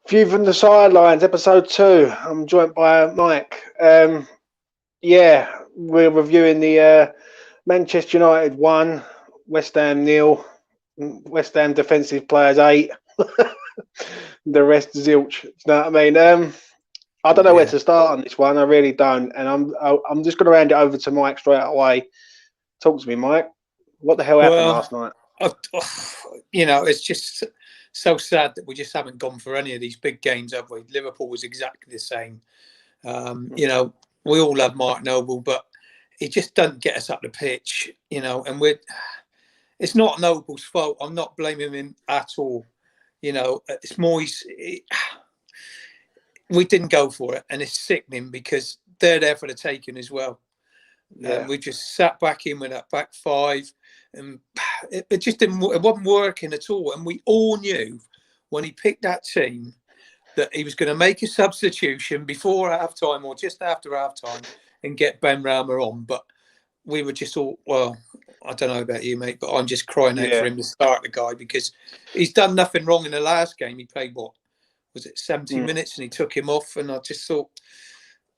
View from the Sidelines, episode 2. I'm joined by Mike. We're reviewing the Manchester United 1, West Ham 0, West Ham defensive players 8. The rest zilch. You know what I mean? I don't know where to start on this one. I really don't. And I'm just going to hand it over to Mike straight away. Talk to me, Mike. What the hell happened last night? It's just so sad that we just haven't gone for any of these big games, have we? Liverpool was exactly the same. We all love Mark Noble, but he just doesn't get us up the pitch, and it's not Noble's fault. I'm not blaming him at all. It's Moyes. We didn't go for it, and it's sickening because they're there for the taking as well. Yeah. We just sat back in with that back five, and it just didn't. It wasn't working at all. And we all knew when he picked that team that he was going to make a substitution before half-time or just after half-time and get Ben Rama on. But we were just all, well, I don't know about you, mate, but I'm just crying out for him to start the guy because he's done nothing wrong in the last game. He played, 70 minutes, and he took him off. And I just thought,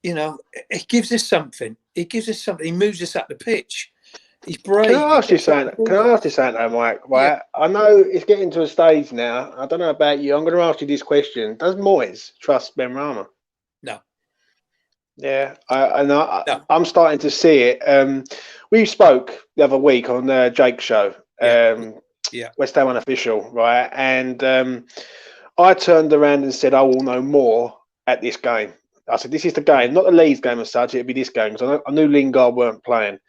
it gives us something. It gives us something. He moves us up the pitch. He's brave. Can I ask you something though, Mike? Right? Yeah. I know it's getting to a stage now. I don't know about you. I'm going to ask you this question. Does Moyes trust Ben Rama? No. Yeah, I'm starting to see it. We spoke the other week on Jake's show, West Ham Unofficial, right? And I turned around and said, I will know more at this game. I said, this is the game, not the Leeds game as such. It'd be this game because I knew Lingard weren't playing.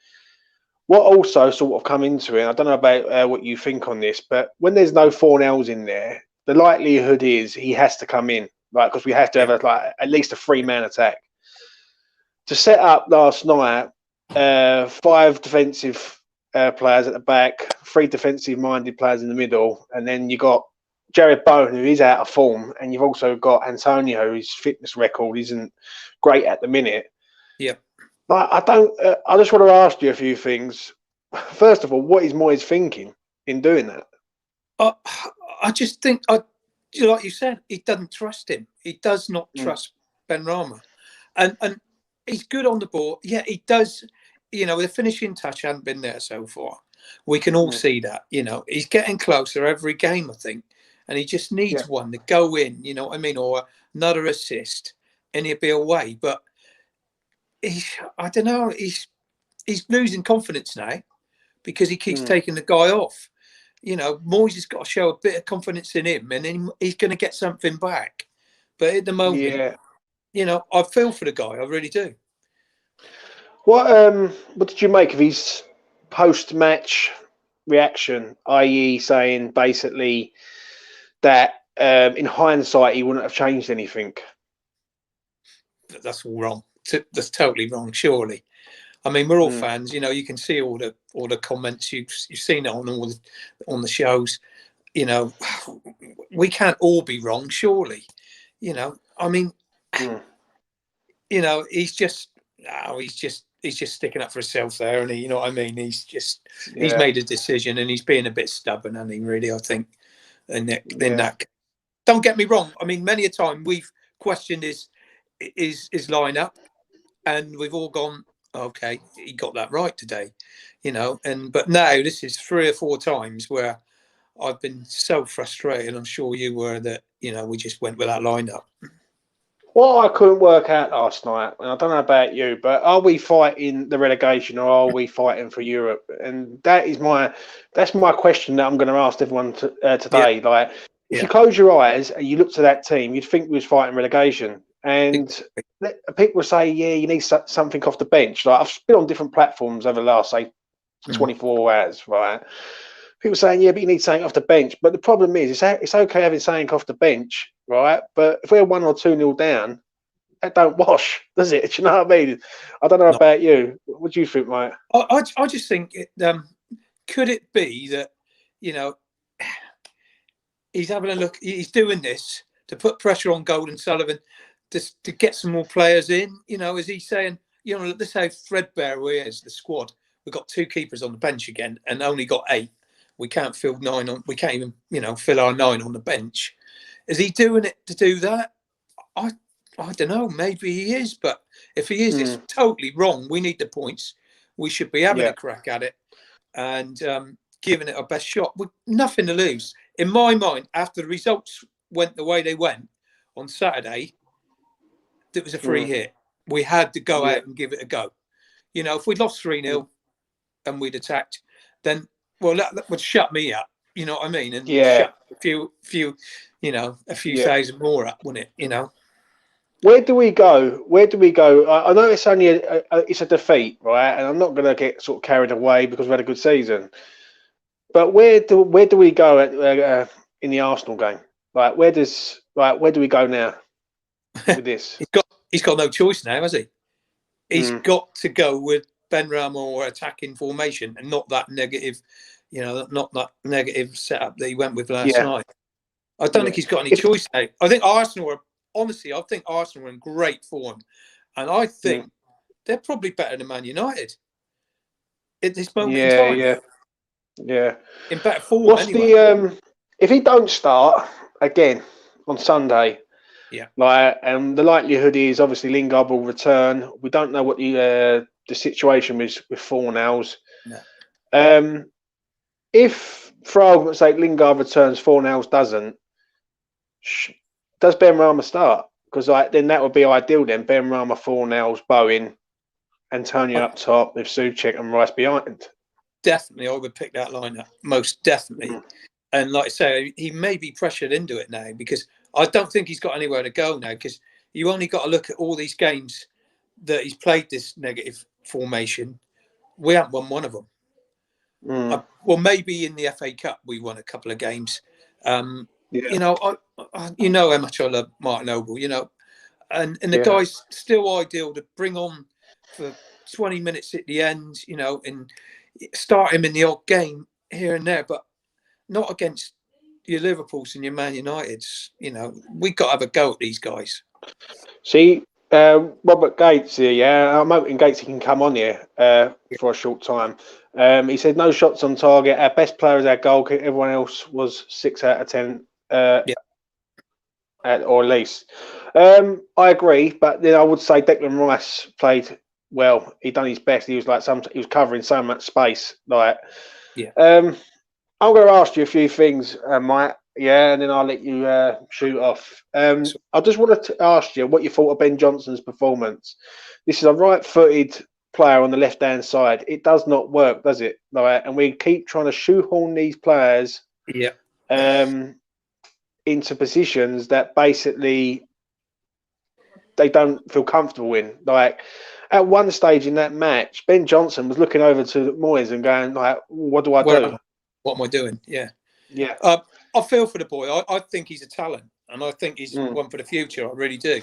What also sort of come into it, I don't know about what you think on this, but when there's no 4-0s in there, the likelihood is he has to come in, right? Because we have to have at least a 3-man attack. To set up last night, 5 defensive players at the back, 3 defensive-minded players in the middle, and then you got Jared Bowen, who is out of form, and you've also got Antonio, whose fitness record isn't great at the minute. Yeah. But I just want to ask you a few things. First of all, what is Moyes thinking in doing that? I just think, like you said, he doesn't trust him. He does not trust Ben Rama. And he's good on the ball. Yeah, he does. The finishing touch hasn't been there so far. We can all see that. He's getting closer every game, I think. And he just needs one to go in, or another assist, and he'll be away. But I don't know, he's losing confidence now because he keeps taking the guy off. Moyes has got to show a bit of confidence in him, and then he's going to get something back. But at the moment, I feel for the guy, I really do. What did you make of his post-match reaction, i.e. saying basically that in hindsight he wouldn't have changed anything? That's all wrong. That's totally wrong, surely. I mean, we're all fans. You can see all the comments. You've seen it on the shows. We can't all be wrong, surely. I mean, he's just sticking up for himself there, and you know what I mean. He's made a decision, and he's being a bit stubborn, and he really, I think, in that. Don't get me wrong. I mean, many a time we've questioned his lineup, and we've all gone, okay, he got that right today, but now this is 3 or 4 times where I've been so frustrated. I'm sure you were that, we just went with that lineup. What I couldn't work out last night, and I don't know about you, but are we fighting the relegation or are we fighting for Europe? And that's my question that I'm going to ask everyone today. Yeah. If you close your eyes and you look to that team, you'd think we was fighting relegation. And people say, you need something off the bench. Like, I've been on different platforms over the last, say, 24 hours, right? People saying, but you need something off the bench. But the problem is, it's okay having something off the bench, right? But if we're 1 or 2-0 down, that don't wash, does it? Do you know what I mean? I don't know about you. What do you think, mate? I just think, could it be that, he's having a look, he's doing this to put pressure on Golden Sullivan to get some more players in? Is he saying, this is how threadbare he is, the squad. We've got 2 keepers on the bench again and only got 8. We can't fill 9 on. We can't even, fill our 9 on the bench. Is he doing it to do that? I don't know. Maybe he is, but if he is, it's totally wrong. We need the points. We should be having a crack at it and giving it our best shot with nothing to lose. In my mind, after the results went the way they went on Saturday, it was a free hit. We had to go out and give it a go. You know, if we'd lost 3-0 and we'd attacked, then, well, that would shut me up. You know what I mean? And shut a few, a few thousand more up, wouldn't it? You know. Where do we go? I know it's only it's a defeat, right? And I'm not going to get sort of carried away because we had a good season. But where do we go at in the Arsenal game? Like where do we go now with this? he's got no choice now, has he? He's got to go with Benrahma or attacking formation and not that negative, not that negative setup that he went with last night. I don't think he's got any choice now. I think Arsenal are in great form, and I think they're probably better than Man United at this moment in time. Yeah. In better form. What's the if he don't start again on Sunday? Yeah. And the likelihood is obviously Lingard will return. We don't know what the situation is with Fornals. No. If, for argument's sake, Lingard returns, Fornals doesn't, does Benrahma start? Because then that would be ideal. Then Benrahma, Fornals, Bowen, Antonio up top with Souček and Rice behind. Definitely, I would pick that lineup most definitely. And like I say, he may be pressured into it now because I don't think he's got anywhere to go now. Because you only got to look at all these games that he's played this negative formation. We haven't won one of them. Well, maybe in the FA Cup we won a couple of games. You know how much I love Martin Noble. And the guy's still ideal to bring on for 20 minutes at the end. And start him in the odd game here and there, but not against your Liverpools and your Man Uniteds. We've got to have a go at these guys. See, Robert Gates here, I'm hoping Gates can come on here for a short time. He said no shots on target. Our best player is our goalkeeper. Everyone else was 6 out of 10, or at least. I agree, but then I would say Declan Rice played well. He done his best. He was he was covering so much space. I'm going to ask you a few things, Mike. And then I'll let you shoot off. I just wanted to ask you what you thought of Ben Johnson's performance. This is a right-footed player on the left-hand side. It does not work, does it? And we keep trying to shoehorn these players into positions that basically they don't feel comfortable in. At one stage in that match, Ben Johnson was looking over to Moyes and going, what do I do? What am I doing? Yeah. I feel for the boy. I think he's a talent, and I think he's one for the future. I really do.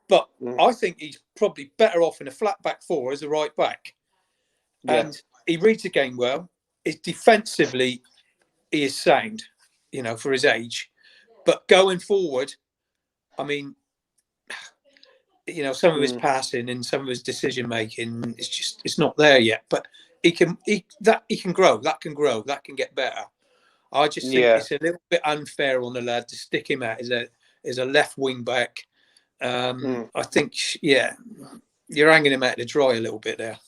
But I think he's probably better off in a flat back four as a right back. And he reads the game well. Defensively, he is sound, for his age. But going forward, I mean, some of his passing and some of his decision making, it's not there yet. But he can grow. That can grow. That can get better. I just think it's a little bit unfair on the lad to stick him out as a left wing back. I think, you're hanging him out to dry a little bit there.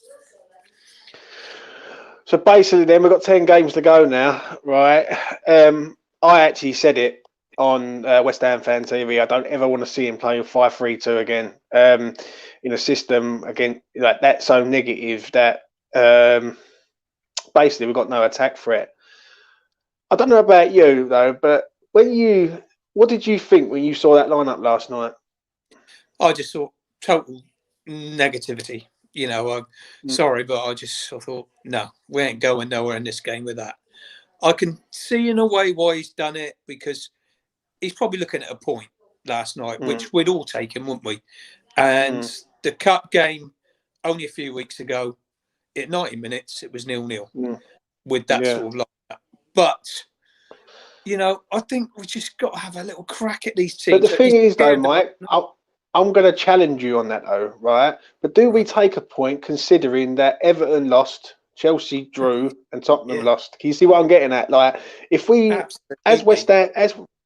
So basically, then we've got 10 games to go now, right? I actually said it on West Ham Fan TV. I don't ever want to see him playing 5-3-2 again in a system again that's so negative that basically we've got no attack threat. I don't know about you though, but what did you think when you saw that lineup last night? I just saw total negativity. Sorry, but I thought, no, we ain't going nowhere in this game with that. I can see in a way why he's done it, because he's probably looking at a point last night, which we'd all taken, wouldn't we? And the cup game only a few weeks ago, at 90 minutes, it was 0-0 with that sort of lineup. But, I think we just got to have a little crack at these teams. But the thing is, though, Mike, I'm going to challenge you on that, though, right? But do we take a point considering that Everton lost, Chelsea drew, and Tottenham lost? Can you see what I'm getting at? If we, as West Ham,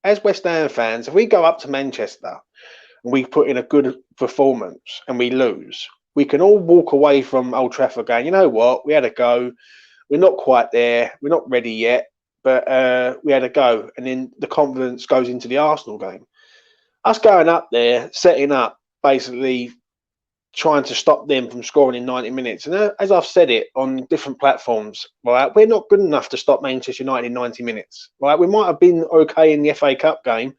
as West Ham fans, if we go up to Manchester and we put in a good performance and we lose, we can all walk away from Old Trafford going, you know what, we had a go. We're not quite there. We're not ready yet, but we had a go. And then the confidence goes into the Arsenal game. Us going up there, setting up, basically trying to stop them from scoring in 90 minutes. And as I've said it on different platforms, right, we're not good enough to stop Manchester United in 90 minutes. Right, we might have been okay in the FA Cup game,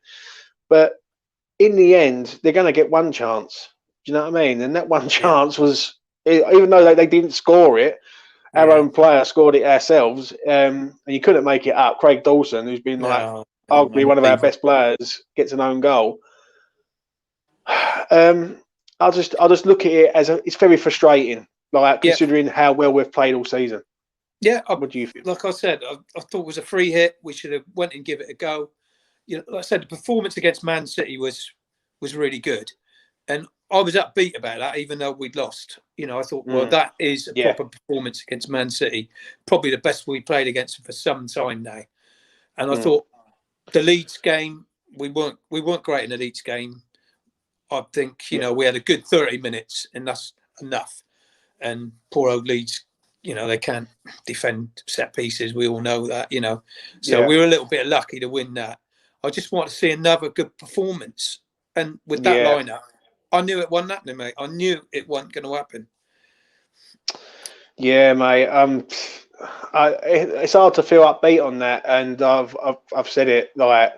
but in the end, they're going to get one chance. Do you know what I mean? And that one chance was, even though they didn't score it, our own player scored it ourselves, and you couldn't make it up. Craig Dawson, who's been arguably one of our best players, gets an own goal. I'll just look at it as it's very frustrating, considering how well we've played all season. Yeah, what do you feel? Like I said, I thought it was a free hit. We should have went and give it a go. You know, like I said, the performance against Man City was really good, and I was upbeat about that, even though we'd lost. You know, I thought, well, that is a proper performance against Man City, probably the best we played against them for some time now. And I thought the Leeds game, we weren't great in the Leeds game. I think, you know, we had a good 30 minutes and that's enough. And poor old Leeds, you know, they can't defend set pieces. We all know that, you know. So we were a little bit lucky to win that. I just want to see another good performance. And with that lineup, I knew it wasn't happening, mate. I knew it wasn't going to happen. Yeah, mate. It's hard to feel upbeat on that. And I've said it like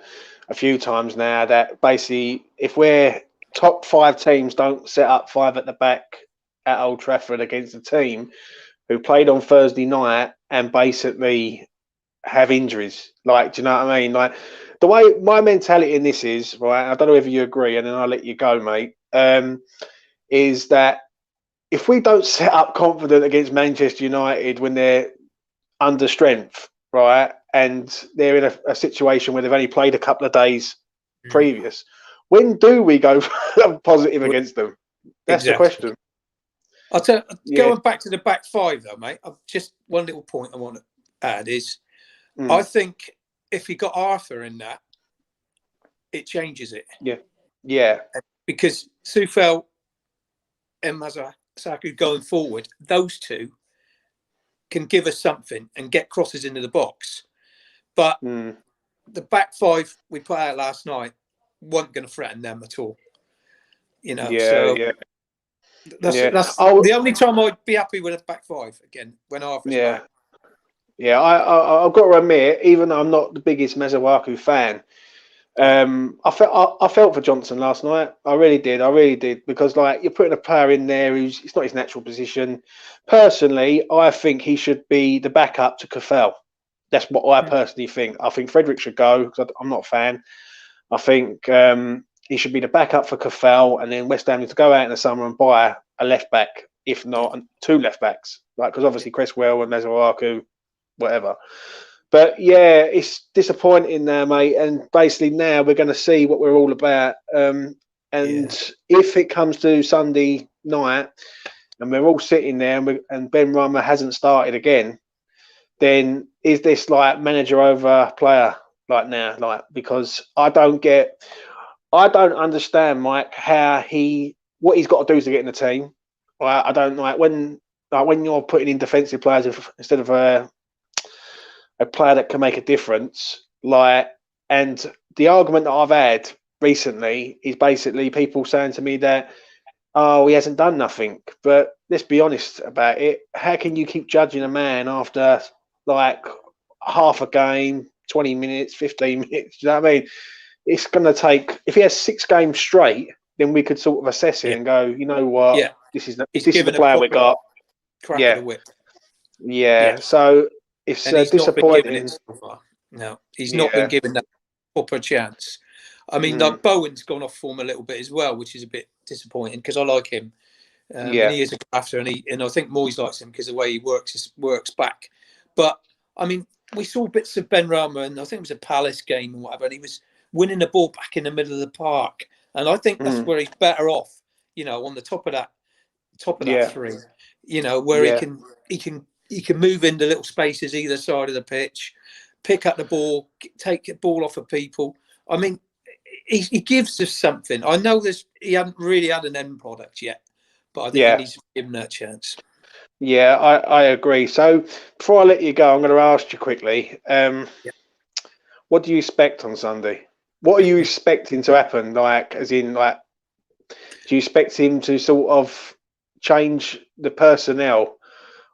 a few times now that basically if we're top 5 teams don't set up 5 at the back at Old Trafford against a team who played on Thursday night and basically have injuries. Like, do you know what I mean? Like, the way my mentality in this is, right, I don't know if you agree, and then I'll let you go, mate, is that if we don't set up confident against Manchester United when they're under strength, right, and they're in a situation where they've only played a couple of days previous, when do we go positive against them? That's the question. I'll tell you, going back to the back 5, though, mate, just one little point I want to add is I think if you got Arthur in that, it changes it. Yeah. Because Sufel and Masaku going forward, those two can give us something and get crosses into the box. But the back 5 we put out last night wasn't going to threaten them at all. You know, that's the only time I'd be happy with a back 5 again when Arthur's back. Yeah, I've got to admit, even though I'm not the biggest Masuaku fan, I felt for Johnson last night. I really did, because like you're putting a player in there who's it's not his natural position. Personally, I think he should be the backup to Kafel. That's what I personally think. I think Frederick should go because I'm not a fan. I think he should be the backup for Kafel, and then West Ham needs to go out in the summer and buy a left back, if not 2 left backs, like because obviously Cresswell and Masuaku, whatever. But yeah, it's disappointing now, mate. And basically now we're going to see what we're all about. And if it comes to Sunday night and we're all sitting there and Ben Rama hasn't started again, then is this like manager over player like now? Like, because I don't understand, Mike, what he's got to do to get in the team. I don't like when you're putting in defensive players instead of a player that can make a difference. And the argument that I've had recently is basically people saying to me that, oh, he hasn't done nothing. But let's be honest about it. How can you keep judging a man after like half a game, 20 minutes, 15 minutes? Do you know what I mean? It's going to take, if he has 6 games straight, then we could sort of assess it and go, you know what, this is the player we got. Crack of the whip. So it's disappointing. No, he's not been given that proper chance. I mean, like Bowen's gone off form a little bit as well, which is a bit disappointing because I like him. And he is a grafter, and I think Moyes likes him because the way he works back. But I mean, we saw bits of Ben Rama, and I think it was a Palace game or whatever, and he was winning the ball back in the middle of the park, and I think that's where he's better off. You know, on the top of that 3. You know, where he can move into little spaces either side of the pitch, pick up the ball, take the ball off of people. I mean, he gives us something. I know he hasn't really had an end product yet, but I think he needs to give him that chance. Yeah, I agree. So before I let you go, I'm going to ask you quickly. What do you expect on Sunday? What are you expecting to happen? Like, as in, like, do you expect him to sort of change the personnel,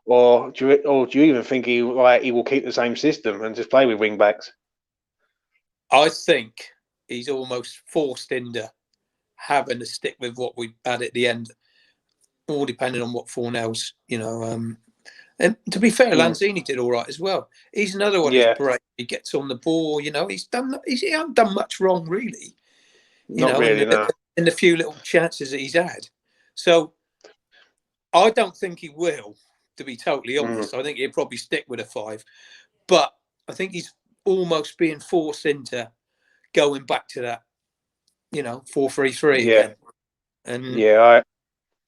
or do you even think he will keep the same system and just play with wing backs? I think he's almost forced into having to stick with what we had at the end, all depending on what Fornell's, And to be fair, Lanzini did all right as well. He's another one who's brave. He gets on the ball. He hasn't done much wrong, really. Not really, no. In the few little chances that he's had. So I don't think he will, to be totally honest. I think he'll probably stick with a 5. But I think he's almost being forced into going back to that, 4-3-3 again. And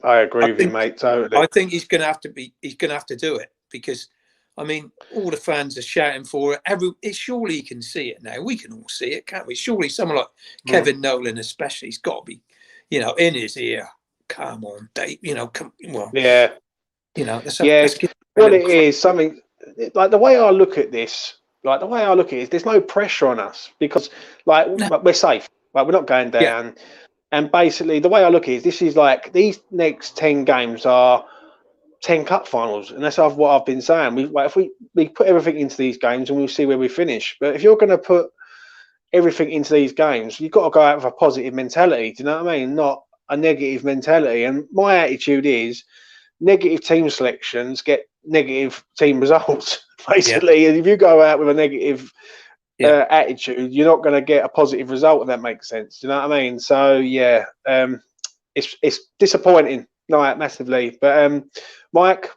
I agree with you, mate. Totally. I think he's going to have to do it, because, I mean, all the fans are shouting for it. Surely he can see it now. We can all see it, can't we? Surely someone like Kevin Nolan, especially, he's got to be, in his ear. Come on, Dave. Let's what it is, something like the way I look at this. Like, the way I look at it is, there's no pressure on us, because, we're safe. Like, we're not going down. Yeah. And basically, the way I look at it is, this is like, these next 10 games are 10 cup finals, and that's what I've been saying. If we put everything into these games, and we'll see where we finish. But if you're going to put everything into these games, you've got to go out with a positive mentality. Do you know what I mean? Not a negative mentality. And my attitude is, negative team selections get negative team results, basically. And if you go out with a negative attitude, you're not going to get a positive result, if that makes sense. Do you know what I mean? So it's disappointing, massively. But Mike,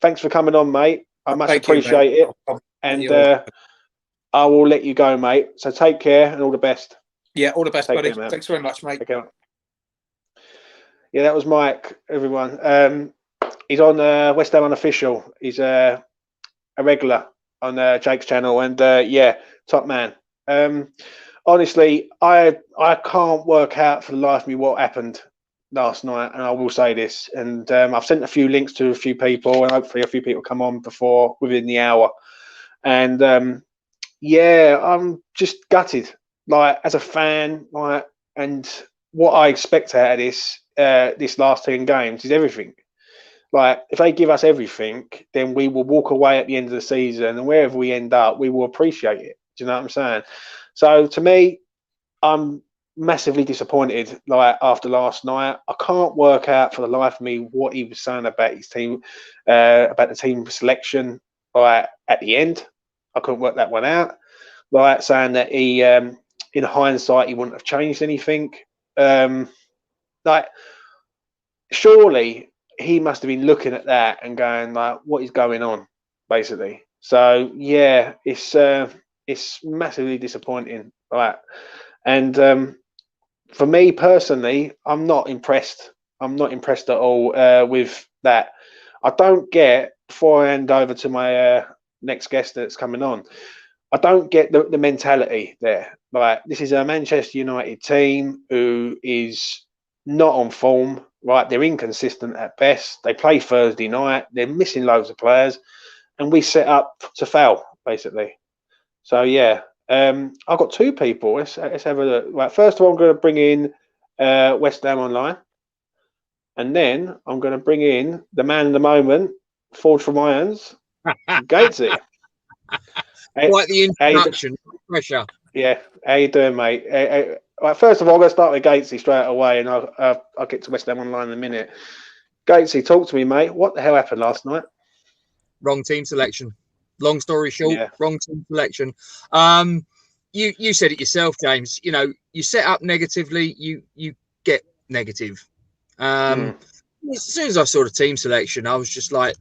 thanks for coming on, mate. I much appreciate it. And I will let you go, mate. So take care and all the best. Yeah, all the best, buddy. Thanks very much, mate. Yeah, that was Mike, everyone. He's on West Ham Unofficial. He's a regular on Jake's channel, and top man. Honestly, I can't work out for the life of me what happened last night, and I will say this. And I've sent a few links to a few people, and hopefully a few people come on within the hour. And I'm just gutted, like, as a fan, and what I expect out of this last 10 games is everything. Like, if they give us everything, then we will walk away at the end of the season, and wherever we end up, we will appreciate it. Do you know what I'm saying? So to me, I'm massively disappointed. Like, after last night, I can't work out for the life of me what he was saying about his team, about the team selection. Like, at the end, I couldn't work that one out. Like, saying that he, in hindsight, he wouldn't have changed anything. Surely he must have been looking at that and going, like, what is going on, basically. So it's massively disappointing. Right. And for me personally, I'm not impressed. I'm not impressed at all with that. I don't get, before I hand over to my next guest that's coming on, I don't get the mentality there. Like, this is a Manchester United team who is not on form. Right, they're inconsistent at best. They play Thursday night. They're missing loads of players, and we set up to fail, basically. So I've got 2 people. Let's have a look. Right, first of all, I'm going to bring in West Ham Online, and then I'm going to bring in the man in the moment, Forge from Irons, Gatesy. Quite the introduction. Pressure. Yeah, how you doing, mate? Right, first of all, I'm going to start with Gatesy straight away, and I'll get to West Ham Online in a minute. Gatesy, talk to me, mate. What the hell happened last night? Wrong team selection. Long story short, wrong team selection. You said it yourself, James. You set up negatively, you get negative. As soon as I saw the team selection, I was just like,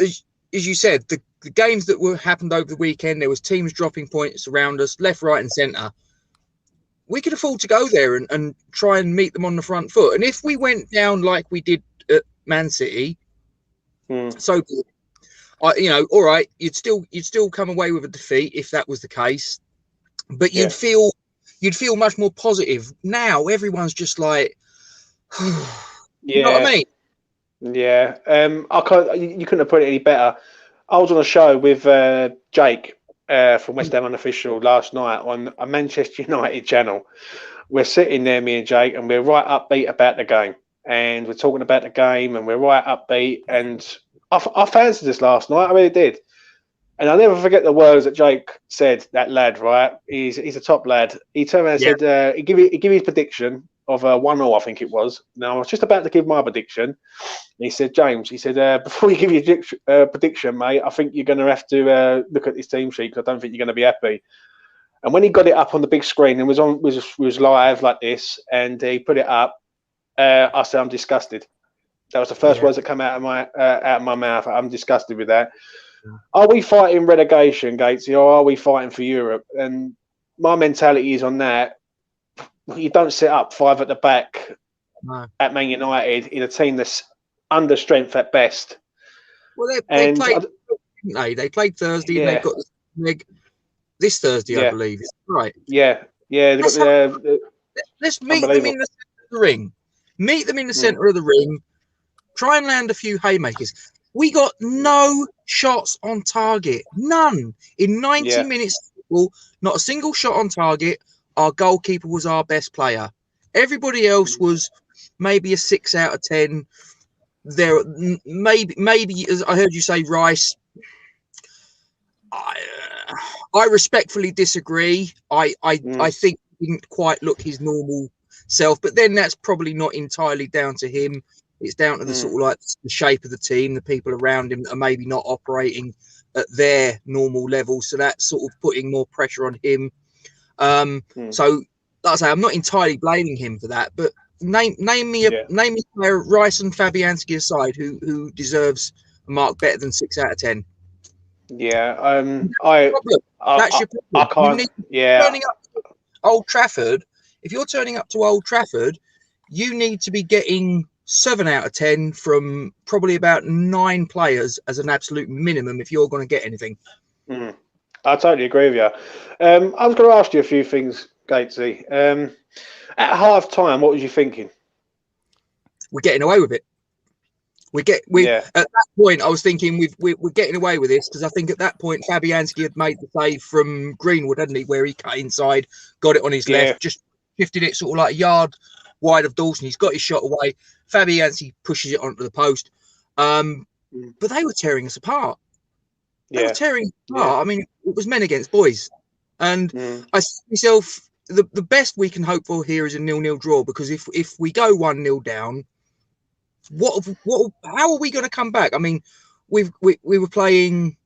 as you said, the games that happened over the weekend, there was teams dropping points around us, left, right, and centre. We could afford to go there and try and meet them on the front foot. And if we went down like we did at Man City, so good. All right, you'd still come away with a defeat if that was the case. but you'd feel much more positive. Now everyone's just like, you know what I mean? Yeah. You couldn't have put it any better. I was on a show with Jake from West Ham Unofficial last night on a Manchester United channel. We're sitting there, me and Jake, and we're right upbeat about the game. And we're talking about the game, and we're right upbeat. And I fancied this last night. I really did. And I'll never forget the words that Jake said, that lad, right? He's a top lad. He turned around and said, he gave his prediction of 1-0, I think it was. Now, I was just about to give my prediction. And he said, James, before you give your prediction, mate, I think you're going to have to look at this team sheet because I don't think you're going to be happy. And when he got it up on the big screen and was live like this, and he put it up, I said, I'm disgusted. That was the first words that come out of my mouth. I'm disgusted with that. Are we fighting relegation, Gatesy, or are we fighting for Europe? And my mentality is on that. You don't set up 5 at the back at Man United in a team that's under strength at best. Well, they played, didn't they? They played Thursday and they've got this Thursday, I believe. Right. Yeah. Let's meet them in the centre of the ring. Meet them in the centre of the ring. Try and land a few haymakers. We got no shots on target. None. In 90 minutes, not a single shot on target. Our goalkeeper was our best player. Everybody else was maybe a 6 out of 10. There, maybe as I heard you say, Rice. I respectfully disagree. I think he didn't quite look his normal self, but then that's probably not entirely down to him. It's down to the sort of like the shape of the team, the people around him that are maybe not operating at their normal level. So that's sort of putting more pressure on him. So, like I say, I'm not entirely blaming him for that. But name me a player, Rice and Fabianski aside, who deserves a mark better than 6 out of 10. Yeah, that's your problem. I can't. Turning up to Old Trafford. If you're turning up to Old Trafford, you need to be getting 7 out of 10 from probably about 9 players as an absolute minimum if you're going to get anything. I totally agree with you. I was going to ask you a few things, Gatesy. At half time, what was you thinking? We're getting away with it. At that point, I was thinking we're getting away with this because I think at that point Fabianski had made the save from Greenwood, hadn't he? Where he cut inside, got it on his left, just shifted it sort of like a yard wide of Dawson. He's got his shot away. Fabianski pushes it onto the post. But they were tearing us apart. They were tearing us apart. I mean, it was men against boys. And I said to myself, the best we can hope for here is a 0-0 draw, because if we go 1-0 down, how are we going to come back? I mean, we were playing,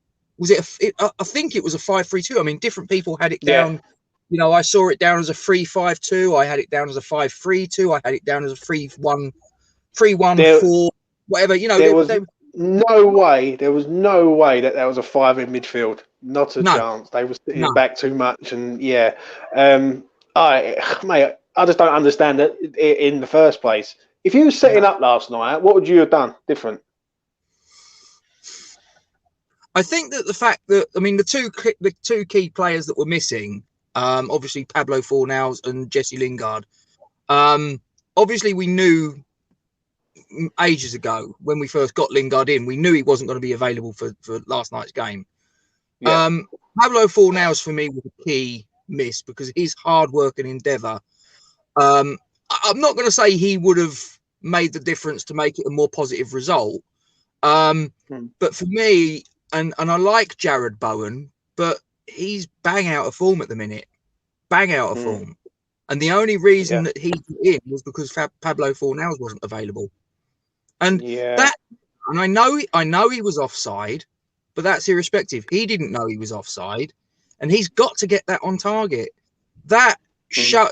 I think it was a 5-3-2. I mean, different people had it down. You know, I saw it down as a 3-5-2. I had it down as a 5-3-2. I had it down as a 3-1-4, whatever. You know, there was no way that was a 5 in midfield. Not a chance. They were sitting back too much, and I just don't understand it in the first place. If you were setting up last night, what would you have done different? I think that the fact that, I mean, the two key players that were missing, obviously Pablo Fornals and Jesse Lingard. Obviously, we knew ages ago when we first got Lingard in, we knew he wasn't going to be available for last night's game. Pablo Fornals for me was a key miss because his hard work and endeavour. I'm not going to say he would have made the difference to make it a more positive result. But for me, and I like Jared Bowen, but he's bang out of form at the minute. Bang out of form. And the only reason that he's in was because Pablo Fornals wasn't available. And and I know he was offside, but that's irrespective. He didn't know he was offside, and he's got to get that on target. That show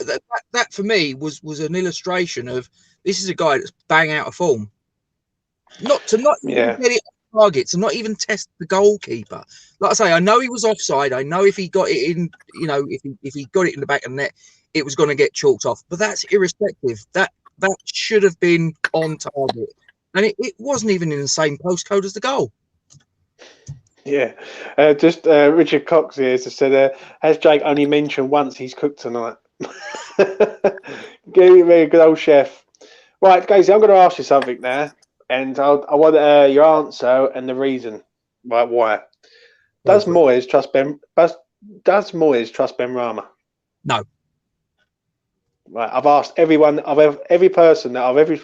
that for me was an illustration of this is a guy that's bang out of form. Not even get it on target, to not even test the goalkeeper. Like I say, I know he was offside. I know if he got it in, you know, if he got it in the back of the net, it was going to get chalked off. But that's irrespective. That should have been on target, and it wasn't even in the same postcode as the goal. Yeah. Just Richard Cox here just said, has Jake only mentioned once he's cooked tonight? Give me a good old chef. Right, Gazy, I'm going to ask you something now, and I want your answer and the reason. Right, why? Does Moyes trust Ben? Does Moyes trust Ben Rama? No. Right, I've asked everyone, every person that every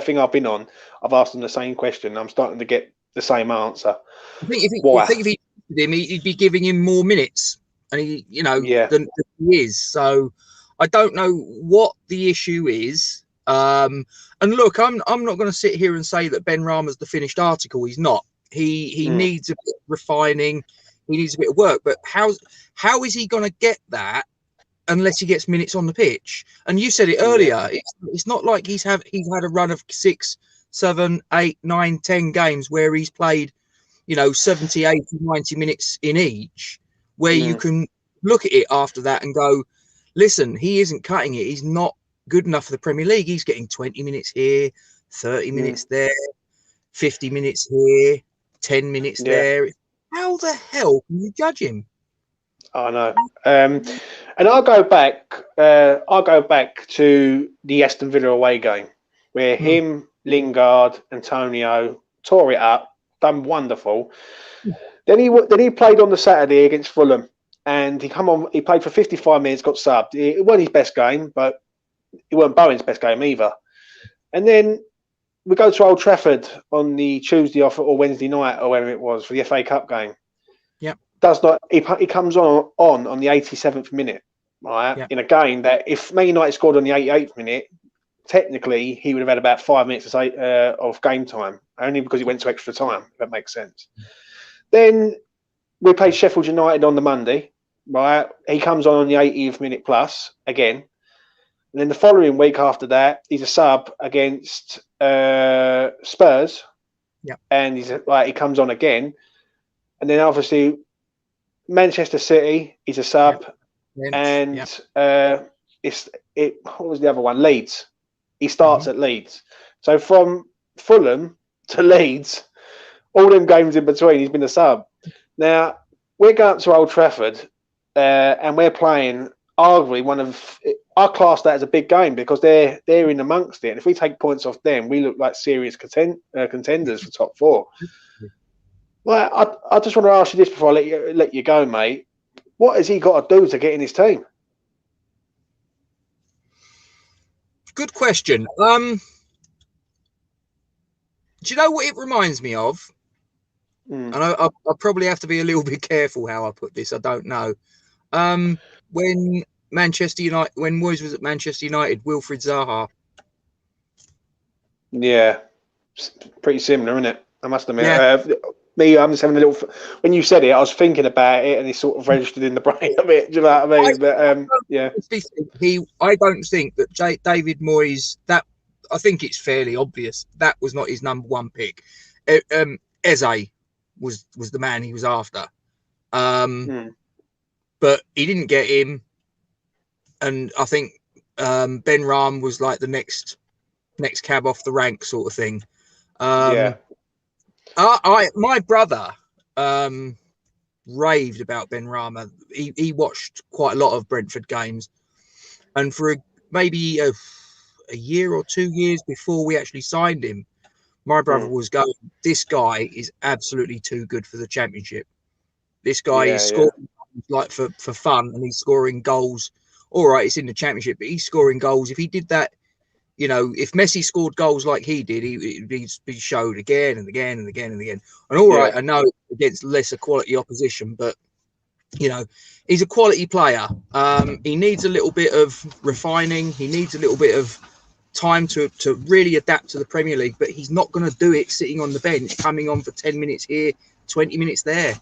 thing I've been on, I've asked them the same question. I'm starting to get the same answer. I think if he did him, he'd be giving him more minutes, and than he is. So I don't know what the issue is. And look, I'm not going to sit here and say that Ben Rama's the finished article. He's not. He needs a bit of refining. He needs a bit of work. But how is he going to get that unless he gets minutes on the pitch? And you said it earlier. It's not like he's had a run of 6, 7, 8, 9, 10 games where he's played 70, 80, 90 minutes in each, where you can look at it after that and go, listen, he isn't cutting it. He's not good enough for the Premier League. He's getting 20 minutes here, 30 minutes there, 50 minutes here, 10 minutes there. How the hell can you judge him? I know. And I'll go back to the Aston Villa away game where him, Lingard, Antonio tore it up. Done wonderful. Then he played on the Saturday against Fulham, and he played for 55 minutes, got subbed. It wasn't his best game, but it wasn't Bowen's best game either. And then we go to Old Trafford on the Tuesday or Wednesday night or whatever it was for the FA Cup game. Yeah, he comes on the 87th minute, right? In a game that if Man United scored on the 88th minute, technically he would have had about 5 minutes of game time, only because he went to extra time, if that makes sense. Then we played Sheffield United on the Monday, right? He comes on the 80th minute plus again. And then the following week after that, he's a sub against Spurs. Yeah. And he comes on again. And then obviously Manchester City, he's a sub. Yep. And what was the other one? Leeds. He starts at Leeds. So from Fulham to Leeds, all them games in between, he's been a sub. Now, we're going up to Old Trafford and we're playing arguably I class that as a big game because they're in amongst it. And if we take points off them, we look like serious contenders for top 4. Well, I just want to ask you this before I let you go, mate. What has he got to do to get in his team? Good question. Do you know what it reminds me of? And I probably have to be a little bit careful how I put this. I don't know. When Moyes was at Manchester United, Wilfried Zaha. Yeah, pretty similar, isn't it? I must admit. I'm just having a little. When you said it, I was thinking about it, and it sort of registered in the brain a bit. Do you know what I mean? I don't think that David Moyes. That I think it's fairly obvious that was not his number one pick. Eze was the man he was after, but he didn't get him, and I think Ben Rahm was like the next cab off the rank sort of thing. My brother raved about Ben Rama. He watched quite a lot of Brentford games, and for maybe a year or 2 years before we actually signed him, my brother was going, this guy is absolutely too good for the Championship. This guy is scoring like for fun, and he's scoring goals. All right, it's in the Championship, but he's scoring goals. If he did that, if Messi scored goals like he did, he'd be showed again and again and again and again. And all right, I know against lesser quality opposition, but he's a quality player. He needs a little bit of refining. He needs a little bit of time to really adapt to the Premier League, but he's not going to do it sitting on the bench, coming on for 10 minutes here, 20 minutes there.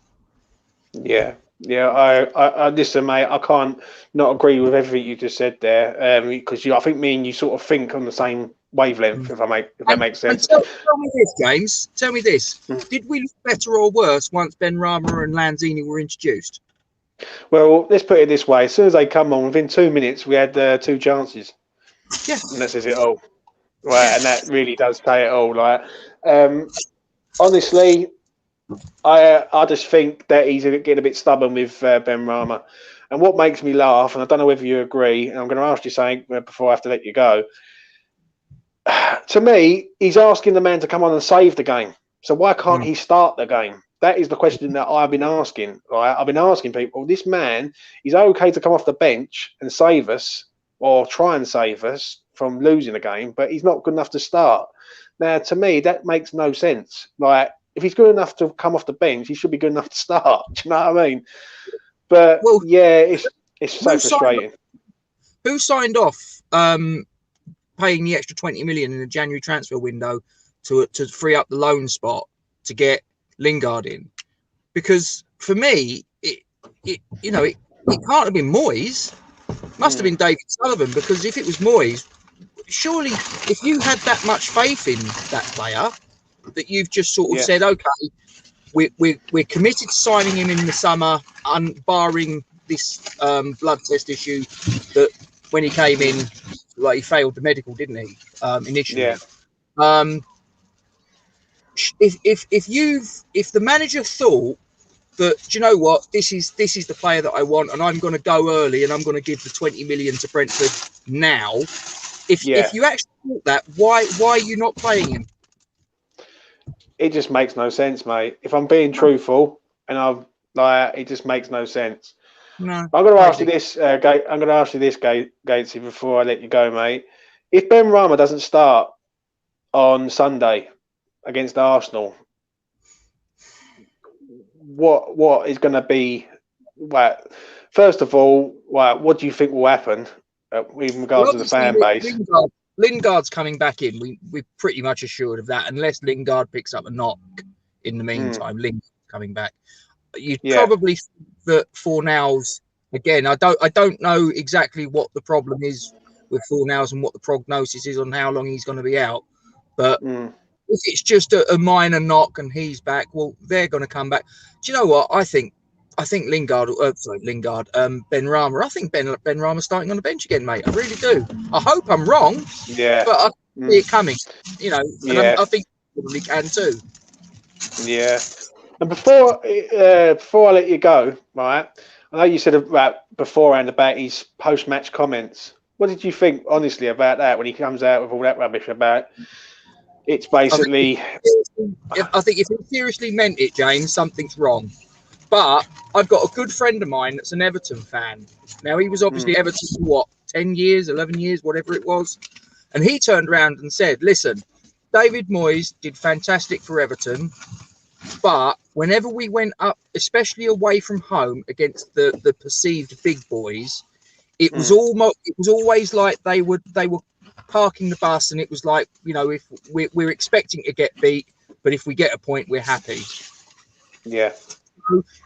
Yeah. I listen, mate. I can't not agree with everything you just said there, because I think me and you sort of think on the same wavelength. If that makes sense. Tell me this, James. Tell me this: did we look better or worse once Ben Rama and Lanzini were introduced? Well, let's put it this way: as soon as they come on, within 2 minutes, we had 2 chances. Yeah, and that says it all. Right, and that really does say it all. Like, honestly, I just think that he's getting a bit stubborn with Benrahma. And what makes me laugh, and I don't know whether you agree, and I'm going to ask you something before I have to let you go. To me, he's asking the man to come on and save the game. So why can't he start the game? That is the question that I've been asking. Right? I've been asking people, this man, he's okay to come off the bench and save us, or try and save us from losing the game, but he's not good enough to start. Now, to me, that makes no sense. Like, if he's good enough to come off the bench, he should be good enough to start. Do you know what I mean? But yeah, it's so frustrating. Who signed off paying the extra 20 million in the January transfer window to free up the loan spot to get Lingard in? Because for me, it can't have been Moyes. Must have been David Sullivan, because if it was Moyes, surely if you had that much faith in that player that you've just sort of said, okay, we're committed to signing him in the summer, barring this blood test issue that when he came in, like, he failed the medical, didn't he? Initially. Yeah. If the manager thought that, do you know what, this is the player that I want, and I'm going to go early, and I'm going to give the 20 million to Brentford now. If you actually thought that, why are you not playing him? It just makes no sense, mate. If I'm being truthful, and it just makes no sense. No, I'm going to ask you this, I'm going to ask you this, Gatesy, before I let you go, mate. If Benrahma doesn't start on Sunday against Arsenal, what is going to be? Well, first of all, what do you think will happen with regards to the fan base? Lingard's coming back in. We're pretty much assured of that, unless Lingard picks up a knock in the meantime. Lingard's coming back. You'd probably think that Fornals, again, I don't know exactly what the problem is with Fornals and what the prognosis is on how long he's going to be out, but if it's just a minor knock and he's back, well, they're going to come back. Do you know what? I think Benrahma. I think Benrahma's starting on the bench again, mate. I really do. I hope I'm wrong. Yeah. But I see it coming. And I think he probably can too. Yeah. And before I let you go, right? I know you said beforehand about his post-match comments. What did you think, honestly, about that when he comes out with all that rubbish about? It's basically. I think if he seriously meant it, James, something's wrong. But I've got a good friend of mine that's an Everton fan. Now, he was obviously Everton for 10 years, 11 years, whatever it was. And he turned around and said, listen, David Moyes did fantastic for Everton. But whenever we went up, especially away from home against the perceived big boys, it was always like they were parking the bus, and it was like, if we're expecting to get beat, but if we get a point, we're happy. Yeah.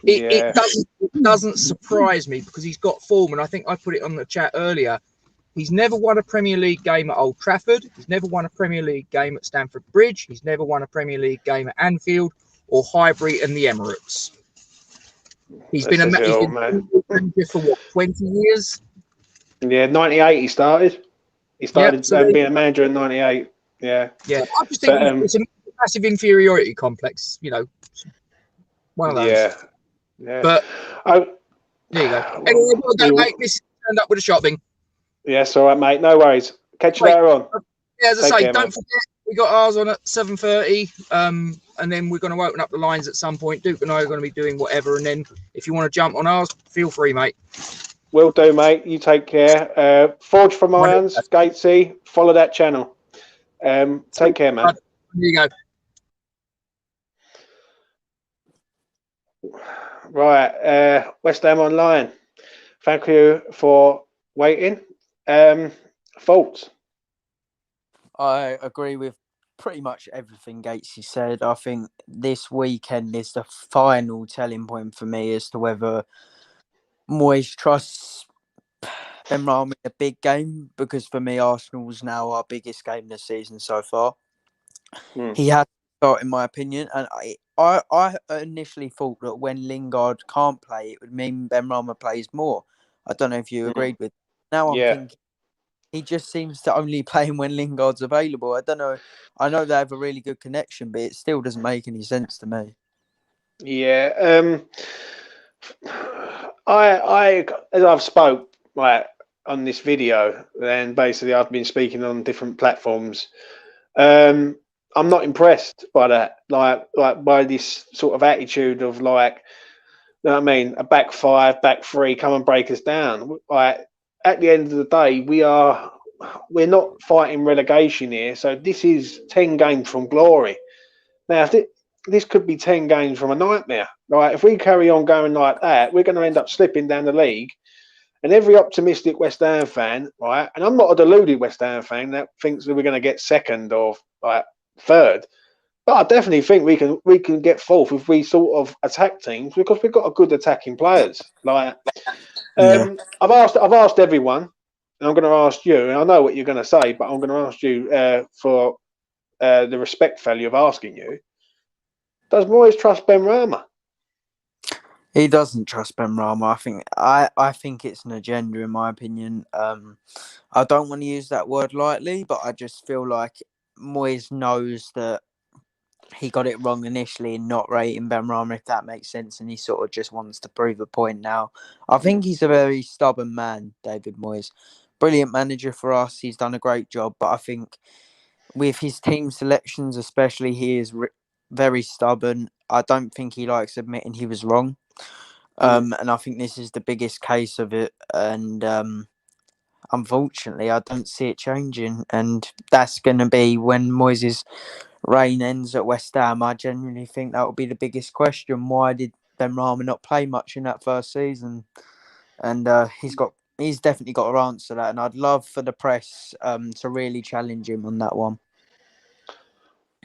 It doesn't surprise me, because he's got form, and I think I put it on the chat earlier. He's never won a Premier League game at Old Trafford. He's never won a Premier League game at Stamford Bridge. He's never won a Premier League game at Anfield or Highbury and the Emirates. He's been a manager for 20 years? Yeah, 98 he started. He started being a manager in 98. Yeah. Yeah, I just think it's a massive inferiority complex, one of those. Yeah. But there you go. Anyway, well done, mate. This turned up with the shopping. Yes, all right, mate. No worries. Catch you later on. Yeah, as I say, don't forget, we got ours on at 7:30, and then we're going to open up the lines at some point. Duke and I are going to be doing whatever, and then if you want to jump on ours, feel free, mate. Will do, mate. You take care. Forge from Irons, Gatesy. Follow that channel. Take care, man. There you go. Right, West Ham Online. Thank you for waiting. Thoughts? I agree with pretty much everything Gatesy said. I think this weekend is the final telling point for me as to whether Moyes trusts Benrahma in a big game, because for me, Arsenal's now our biggest game this season so far. He has to start, in my opinion, and I initially thought that when Lingard can't play, it would mean Benrahma plays more. I don't know if you agreed with. Now I'm thinking he just seems to only play him when Lingard's available. I don't know. I know they have a really good connection, but it still doesn't make any sense to me. Yeah. I as I've spoke like on this video, and basically I've been speaking on different platforms. I'm not impressed by that. Like by this sort of attitude of like, you know what I mean, a back five, back three, come and break us down. Like at the end of the day, we're not fighting relegation here. So this is 10 games from glory. Now, this could be 10 games from a nightmare. Right? If we carry on going like that, we're going to end up slipping down the league. And every optimistic West Ham fan, right? And I'm not a deluded West Ham fan that thinks that we're going to get second or like third. But I definitely think we can get fourth if we sort of attack teams because we've got a good attacking players. Like I've asked everyone, and I'm going to ask you, and I know what you're going to say, but I'm going to ask you for the respect value of asking you. Does Moyes trust Ben Rama? He doesn't trust Ben Rama. I think it's an agenda, in my opinion. I don't want to use that word lightly, but I just feel like Moyes knows that he got it wrong initially in not rating Ben Rama, if that makes sense, and he sort of just wants to prove a point now. I think he's a very stubborn man, David Moyes. Brilliant manager for us. He's done a great job, but I think with his team selections especially, he is very stubborn. I don't think he likes admitting he was wrong. And I think this is the biggest case of it. And unfortunately, I don't see it changing. And that's going to be when Moyes' reign ends at West Ham. I genuinely think that will be the biggest question. Why did Ben Rama not play much in that first season? And he's definitely got to answer that. And I'd love for the press to really challenge him on that one.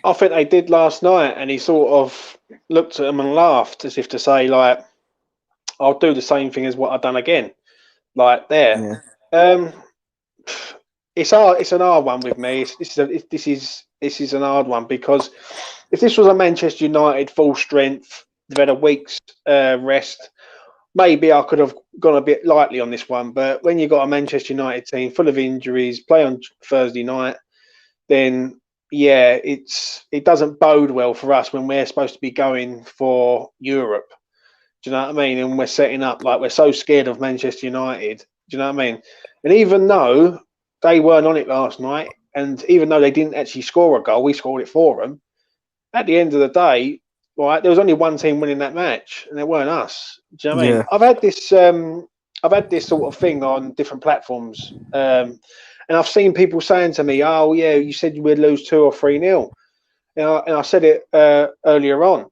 I think they did last night, and he sort of looked at them and laughed as if to say, like, I'll do the same thing as what I've done again. Like there. Yeah. It's an hard one with me. This is an hard one because if this was a Manchester United full strength, they've had a week's rest, maybe I could have gone a bit lightly on this one. But when you've got a Manchester United team full of injuries, play on Thursday night, then yeah, it doesn't bode well for us when we're supposed to be going for Europe. Do you know what I mean? And we're setting up like we're so scared of Manchester United. Do you know what I mean? And even though they weren't on it last night, and even though they didn't actually score a goal, we scored it for them. At the end of the day, right, there was only one team winning that match, and it weren't us. Do you know what I mean? I've had this sort of thing on different platforms, and I've seen people saying to me, "Oh yeah, you said you would lose 2 or 3-0," and I said it earlier on.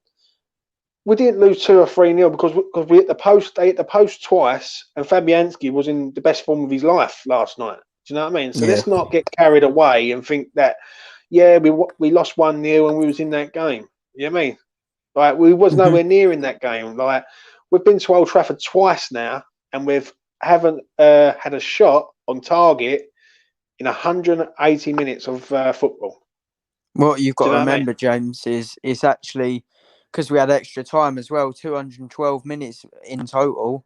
We didn't lose 2 or 3-0 because we hit the post. They hit the post twice, and Fabianski was in the best form of his life last night. Do you know what I mean? So let's not get carried away and think that, yeah, we lost 1-0 and we was in that game. You know what I mean? Like we was nowhere near in that game. Like we've been to Old Trafford twice now, and haven't had a shot on target in 180 minutes of football. What you've got to remember, James, is actually because we had extra time as well, 212 minutes in total.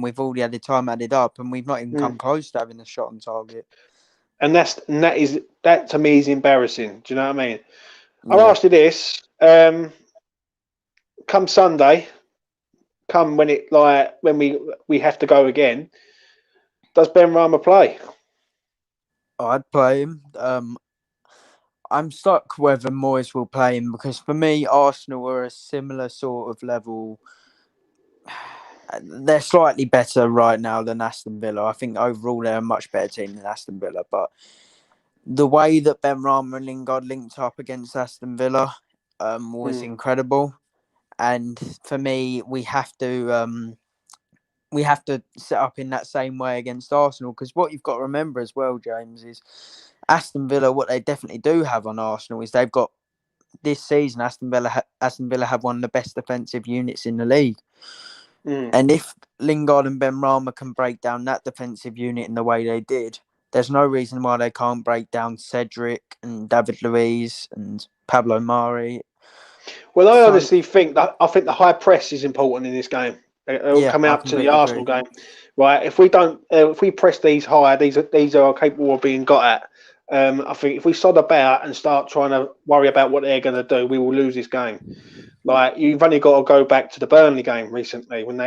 We've already had the time added up, and we've not even come close to having a shot on target. And that to me is embarrassing. Do you know what I mean? Yeah. I'll ask you this: come Sunday, when we have to go again, does Ben Rama play? I'd play him. I'm stuck whether Moyes will play him because for me, Arsenal are a similar sort of level. They're slightly better right now than Aston Villa. I think overall they're a much better team than Aston Villa. But the way that Ben Rama and Lingard linked up against Aston Villa was incredible. And for me, we have to set up in that same way against Arsenal because what you've got to remember as well, James, is Aston Villa. What they definitely do have on Arsenal is they've got this season. Aston Villa have one of the best defensive units in the league. And if Lingard and Ben Rama can break down that defensive unit in the way they did, there's no reason why they can't break down Cedric and David Luiz and Pablo Mari. Well, I honestly think that the high press is important in this game. Coming up to the Arsenal game, right? If we press these high, these are capable of being got at. I think if we sod about and start trying to worry about what they're going to do, we will lose this game. Like, you've only got to go back to the Burnley game recently when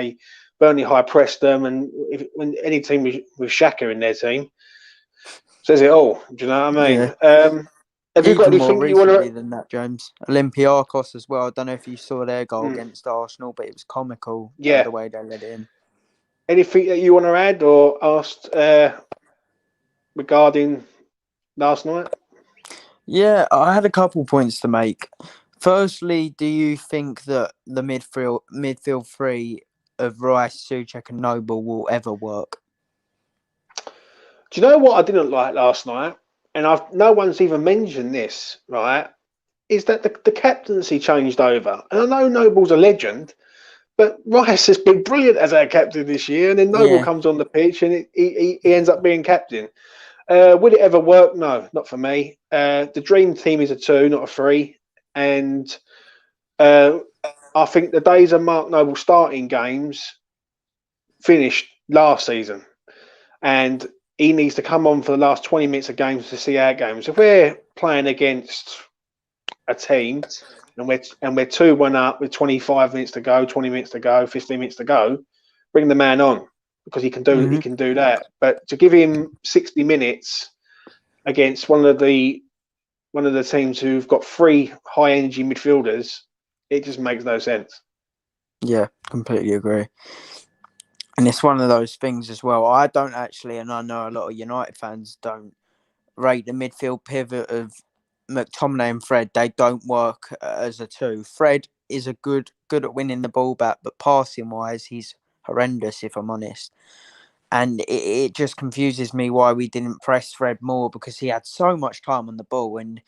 Burnley high pressed them, and when any team with Xhaka in their team says it all. Do you know what I mean? Yeah. Have you got Even more anything you want recently to? than that, James. Olympiacos as well. I don't know if you saw their goal against Arsenal, but it was comical the way they let it in. Anything that you want to add or ask regarding last night? Yeah, I had a couple points to make. Firstly, do you think that the midfield three of Rice, Souček, and Noble will ever work? Do you know what I didn't like last night? And no one's even mentioned this, right? Is that the captaincy changed over? And I know Noble's a legend, but Rice has been brilliant as our captain this year. And then Noble comes on the pitch and he ends up being captain. Will it ever work? No, not for me. The dream team is a 2, not a 3. And I think the days of Mark Noble starting games finished last season. And he needs to come on for the last 20 minutes of games to see how it goes. If we're playing against a team and we're 2-1 up with 25 minutes to go, 20 minutes to go, 15 minutes to go, bring the man on because he can do that. But to give him 60 minutes against one of the teams who've got 3 high energy midfielders, it just makes no sense. Yeah, completely agree. And it's one of those things as well. I don't actually, and I know a lot of United fans don't rate the midfield pivot of McTominay and Fred. They don't work as a 2. Fred is good at winning the ball back, but passing wise, he's horrendous, if I'm honest. And it just confuses me why we didn't press Fred more, because he had so much time on the ball and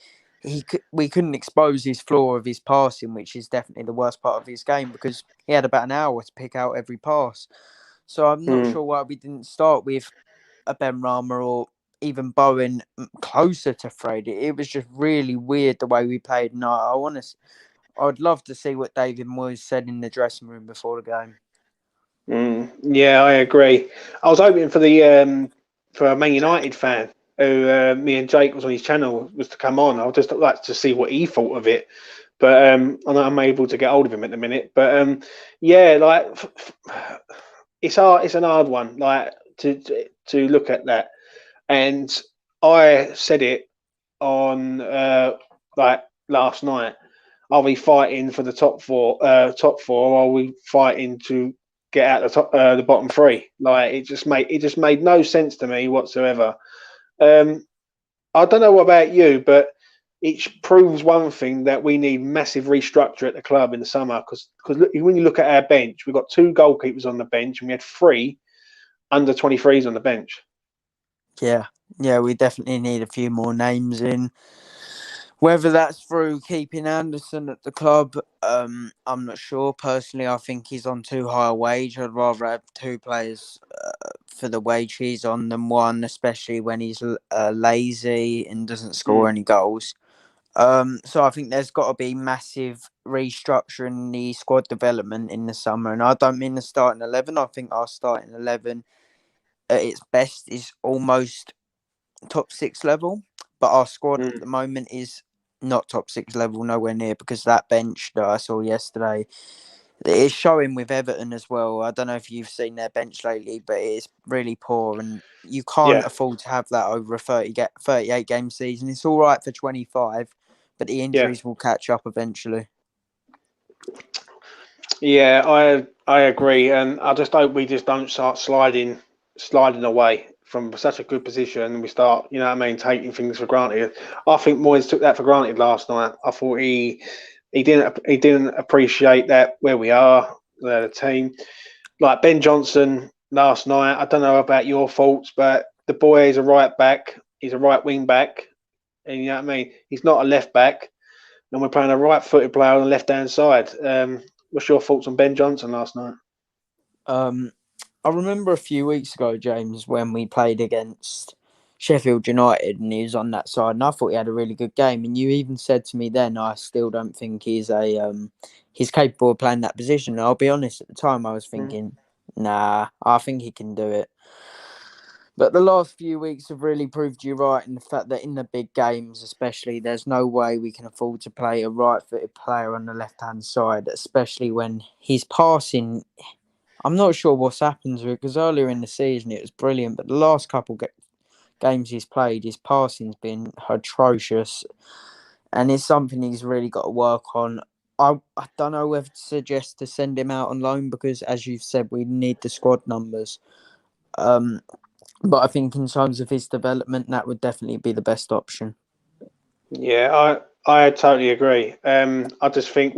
we couldn't expose his flaw of his passing, which is definitely the worst part of his game, because he had about an hour to pick out every pass. So I'm not sure why we didn't start with a Benrahma or even Bowen closer to Fred. It was just really weird the way we played. And I'd love to see what David Moyes said in the dressing room before the game. Yeah, I agree. I was hoping for a Man United fan who me and Jake was on his channel was to come on. I'd just like to see what he thought of it, but I'm unable to get hold of him at the minute. But yeah, like it's hard. It's an hard one, like to look at that. And I said it on like last night. Are we fighting for the top four? Or are we fighting to get out the bottom 3? Like it just made no sense to me whatsoever. I don't know what about you, but it proves one thing, that we need massive restructure at the club in the summer. Because when you look at our bench, we've got 2 goalkeepers on the bench, and we had 3 under 23s on the bench. Yeah, we definitely need a few more names in. Whether that's through keeping Anderson at the club, I'm not sure. Personally, I think he's on too high a wage. I'd rather have 2 players for the wage he's on than 1, especially when he's lazy and doesn't score any goals. So I think there's got to be massive restructuring the squad development in the summer. And I don't mean the starting 11. I think our starting 11 at its best is almost top 6 level. But our squad at the moment is not top 6 level, nowhere near, because that bench that I saw yesterday is showing with Everton as well. I don't know if you've seen their bench lately, but it's really poor, and you can't afford to have that over a 38 game season. It's all right for 25, but the injuries will catch up eventually. Yeah, I agree, and I just hope we just don't start sliding away from such a good position, and we start, you know what I mean, taking things for granted. I think Moyes took that for granted last night. I thought he didn't appreciate that where we are, the team. Like Ben Johnson last night, I don't know about your thoughts, but the boy is a right back. He's a right wing back, and you know what I mean. He's not a left back, and we're playing a right-footed player on the left-hand side. What's your thoughts on Ben Johnson last night? I remember a few weeks ago, James, when we played against Sheffield United and he was on that side, and I thought he had a really good game. And you even said to me then, I still don't think he's capable of playing that position. And I'll be honest, at the time I was thinking, nah, I think he can do it. But the last few weeks have really proved you right in the fact that in the big games, especially, there's no way we can afford to play a right-footed player on the left-hand side, especially when he's passing. I'm not sure what's happened to it because earlier in the season it was brilliant, but the last couple games he's played, his passing's been atrocious, and it's something he's really got to work on. I don't know whether to suggest to send him out on loan because, as you've said, we need the squad numbers. But I think in terms of his development, that would definitely be the best option. Yeah, I totally agree. I just think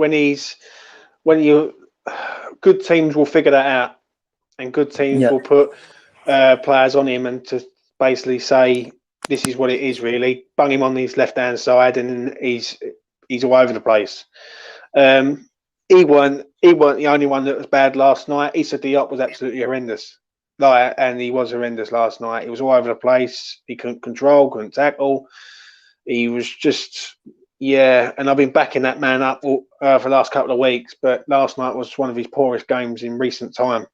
good teams will figure that out, and good teams will put players on him and to basically say this is what it is. Really, bung him on his left hand side, and he's all over the place. He weren't the only one that was bad last night. Issa Diop was absolutely horrendous. And he was horrendous last night. He was all over the place. He couldn't control, couldn't tackle. He was just, and I've been backing that man up for the last couple of weeks, but last night was one of his poorest games in recent time.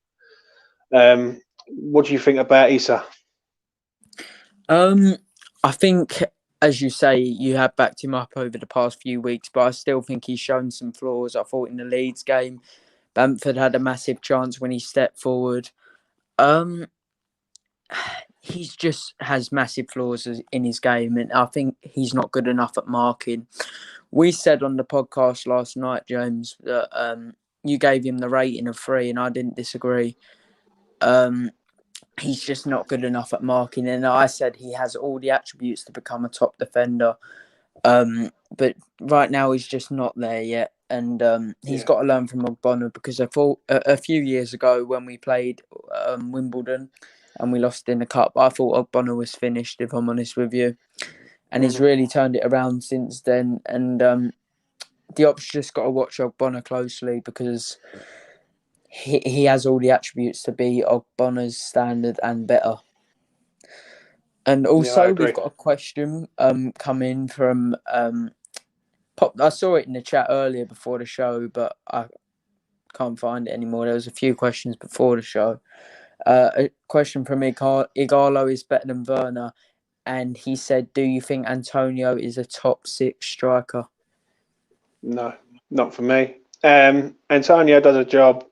What do you think about Issa? I think, as you say, you have backed him up over the past few weeks, but I still think he's shown some flaws. I thought in the Leeds game, Bamford had a massive chance when he stepped forward. He just has massive flaws in his game, and I think he's not good enough at marking. We said on the podcast last night, James, that you gave him the rating of 3, and I didn't disagree. He's just not good enough at marking, and I said he has all the attributes to become a top defender. But right now he's just not there yet, and he's got to learn from Ogbonna because I thought a few years ago when we played Wimbledon and we lost in the cup, I thought Ogbonna was finished, if I'm honest with you, and he's really turned it around since then. And Diop's just got to watch Ogbonna closely because he has all the attributes to be Ogbonna's standard and better. And also, we've got a question come in from Pop. I saw it in the chat earlier before the show, but I can't find it anymore. There was a few questions before the show. A question from Igalo is better than Werner, and he said, "Do you think Antonio is a top 6 striker?" No, not for me. Antonio does a job,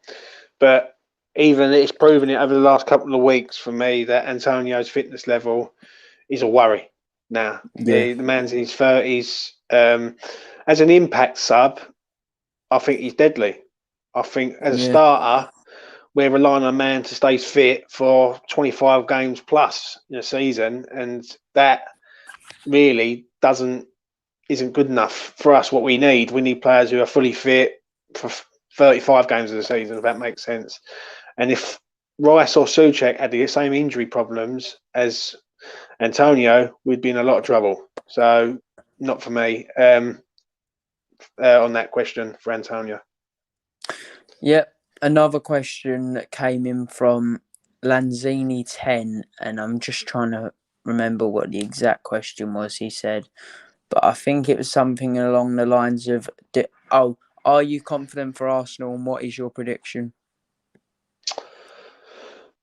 but even it's proven it over the last couple of weeks for me that Antonio's fitness level is a worry now. The man's in his 30s. As an impact sub, I think he's deadly. I think as a starter, we're relying on a man to stay fit for 25 games plus in a season, and that really isn't good enough for us. What we need players who are fully fit for 35 games of the season, if that makes sense. And if Rice or Souček had the same injury problems as Antonio, we'd be in a lot of trouble. So not for me on that question for Antonio. Yep. Another question that came in from Lanzini 10, and I'm just trying to remember what the exact question was he said, but I think it was something along the lines of, are you confident for Arsenal, and what is your prediction?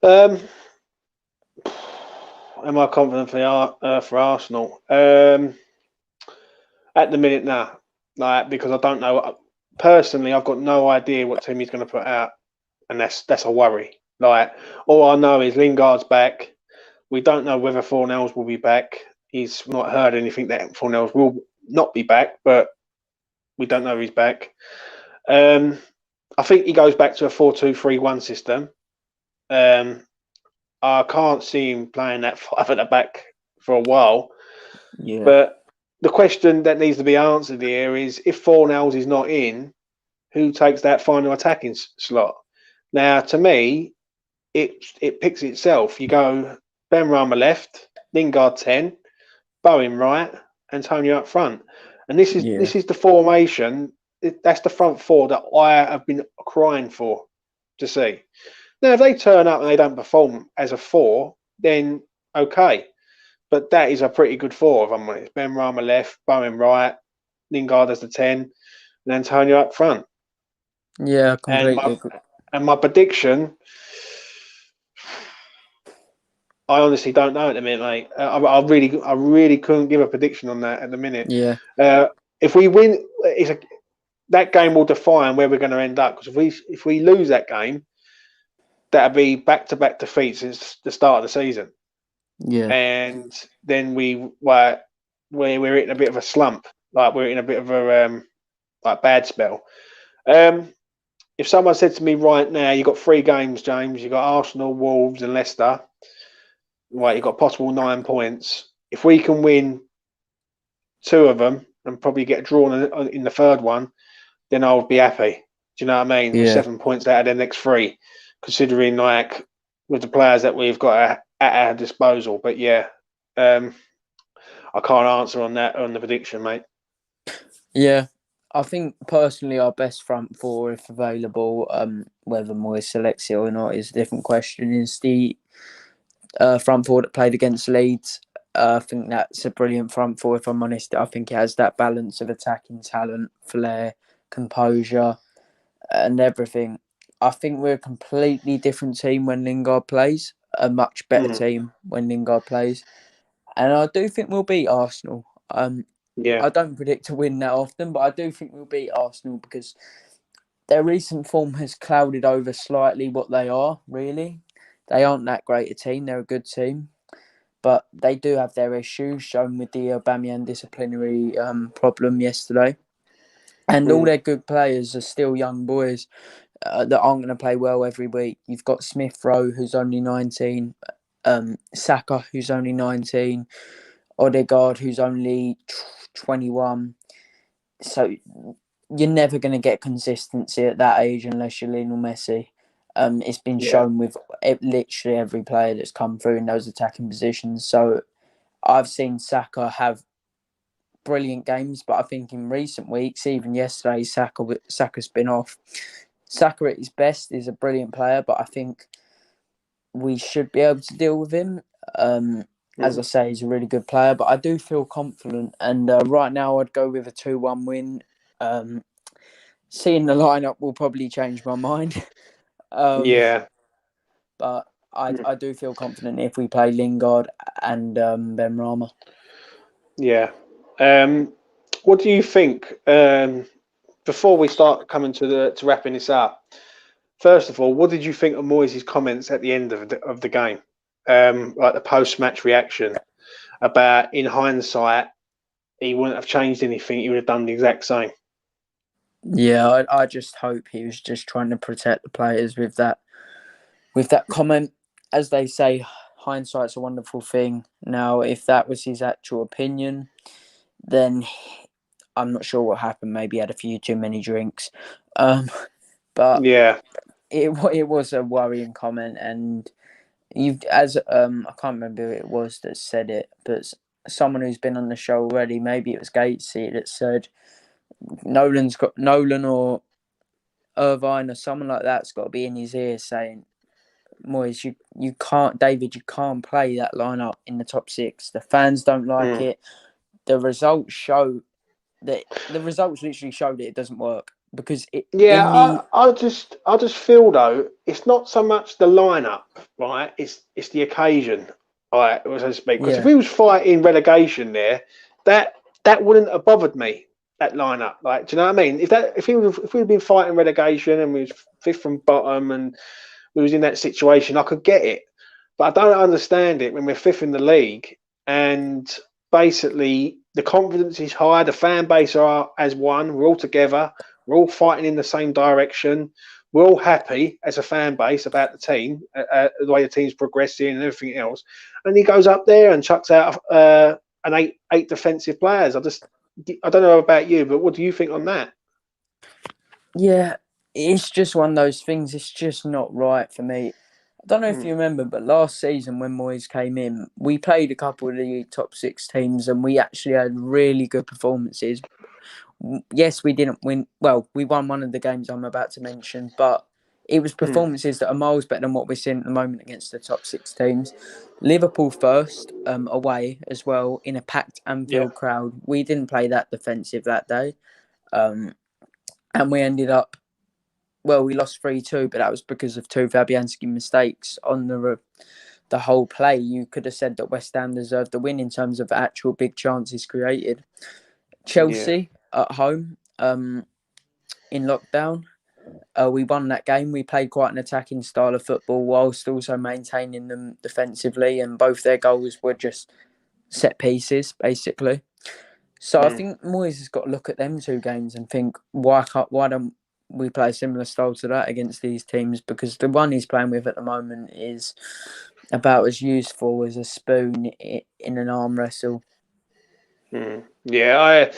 Am I confident for Arsenal? At the minute, now, because I don't know. Personally, I've got no idea what team he's going to put out, and that's a worry. All I know is Lingard's back. We don't know whether Fornells will be back. He's not heard anything that Fornells will not be back, but we don't know if he's back. I think he goes back to a 4-2-3-1 system. I can't see him playing that 5 at the back for a while. Yeah. But the question that needs to be answered here is, if Fornells is not in, who takes that final attacking slot? Now, to me, it picks itself. You go Benrahma left, Lingard 10, Bowen right, Antonio up front. And this is the formation. That's the front 4 that I have been crying for to see. Now, if they turn up and they don't perform as a 4, then okay. But that is a pretty good 4, if I'm honest. Benrahma left, Bowen right, Lingard as the 10, and Antonio up front. Yeah, completely. And my prediction, honestly don't know at the minute, mate. I really couldn't give a prediction on that at the minute. Yeah. If we win, that game will define where we're going to end up. Because if we lose that game, that'll be back-to-back defeats since the start of the season. Yeah. And then we're in a bit of a slump, like we're in a bit of a like bad spell. If someone said to me right now, you've got 3 games, James, you've got Arsenal, Wolves, and Leicester, right, you've got possible 9 points. If we can win 2 of them and probably get drawn in the third one, then I'll be happy. Do you know what I mean? Yeah. 7 points out of the next 3, considering like with the players that we've got at our disposal. But yeah, I can't answer on the prediction, mate. Yeah, I think personally our best front four, if available, whether Moyes selects it or not is a different question, is the front four that played against Leeds. I think that's a brilliant front four, if I'm honest. I think it has that balance of attacking talent, flair, composure, and everything. I think we're a completely different team when Lingard plays, a much better team when Lingard plays. And I do think we'll beat Arsenal. Yeah. I don't predict to win that often, but I do think we'll beat Arsenal because their recent form has clouded over slightly what they are, really. They aren't that great a team. They're a good team. But they do have their issues, shown with the Aubameyang disciplinary problem yesterday. And all their good players are still young boys that aren't going to play well every week. You've got Smith Rowe, who's only 19, Saka, who's only 19, Odegaard, who's only 21. So you're never going to get consistency at that age unless you're Lionel Messi. It's been shown with literally every player that's come through in those attacking positions. So I've seen Saka have brilliant games, but I think in recent weeks, even yesterday, Saka's been off. Saka at his best is a brilliant player, but I think we should be able to deal with him. As I say, he's a really good player, but I do feel confident. And right now, I'd go with a 2-1 win. Seeing the lineup will probably change my mind. But I do feel confident if we play Lingard and Benrahma. Yeah. What do you think? Before we start coming to wrapping this up, first of all, what did you think of Moyes' comments at the end of the game, like the post-match reaction about, in hindsight, he wouldn't have changed anything; he would have done the exact same. Yeah, I just hope he was just trying to protect the players with that comment. As they say, hindsight's a wonderful thing. Now, if that was his actual opinion, then I'm not sure what happened. Maybe he had a few too many drinks. But yeah, it was a worrying comment, and I can't remember who it was that said it, but someone who's been on the show already, maybe it was Gatesy, that said Nolan or Irvine or someone like that's got to be in his ear saying, Moyes, you can't play that lineup in the top 6. The fans don't like it. The results literally show that it doesn't work because I just feel though it's not so much the lineup, right? It's the occasion, right? So to speak. Because if we was fighting relegation there, that wouldn't have bothered me. That lineup, like, do you know what I mean? If we'd been fighting relegation and we was 5th from bottom and we was in that situation, I could get it. But I don't understand it when we're 5th in the league and basically the confidence is high, the fan base are as one, we're all together, we're all fighting in the same direction, we're all happy as a fan base about the team, the way the team's progressing and everything else. And he goes up there and chucks out an eight defensive players. I don't know about you, but what do you think on that? Yeah, it's just one of those things. It's just not right for me. I don't know if you remember, but last season when Moyes came in, we played a couple of the top 6 teams and we actually had really good performances. Yes, we didn't win. Well, we won one of the games I'm about to mention, but it was performances that are miles better than what we're seeing at the moment against the top 6 teams. Liverpool first, away as well, in a packed Anfield crowd. We didn't play that defensive that day. And we ended up, we lost 3-2, but that was because of 2 Fabianski mistakes on the the whole play, you could have said that West Ham deserved the win in terms of actual big chances created. Chelsea at home, in lockdown, we won that game. We played quite an attacking style of football whilst also maintaining them defensively, and both their goals were just set pieces, basically. So I think Moyes has got to look at them two games and think, why don't we play a similar style to that against these teams? Because the one he's playing with at the moment is about as useful as a spoon in an arm wrestle. Yeah,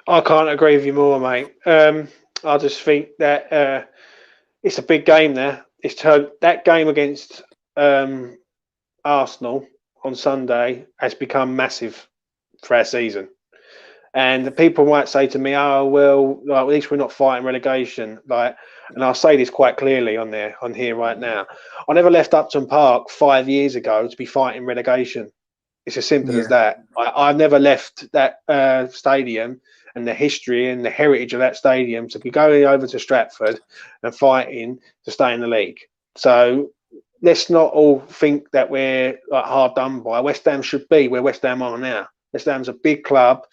I can't agree with you more, mate. I just think that it's a big game there. That game against Arsenal on Sunday has become massive for our season. And the people might say to me, "Oh, well, like, at least we're not fighting relegation." And I'll say this quite clearly on here right now. I never left Upton Park 5 years ago to be fighting relegation. It's as simple as that. I've never left that stadium and the history and the heritage of that stadium to be going over to Stratford and fighting to stay in the league. So let's not all think that we're hard done by. West Ham should be where West Ham are now. West Ham's a big club.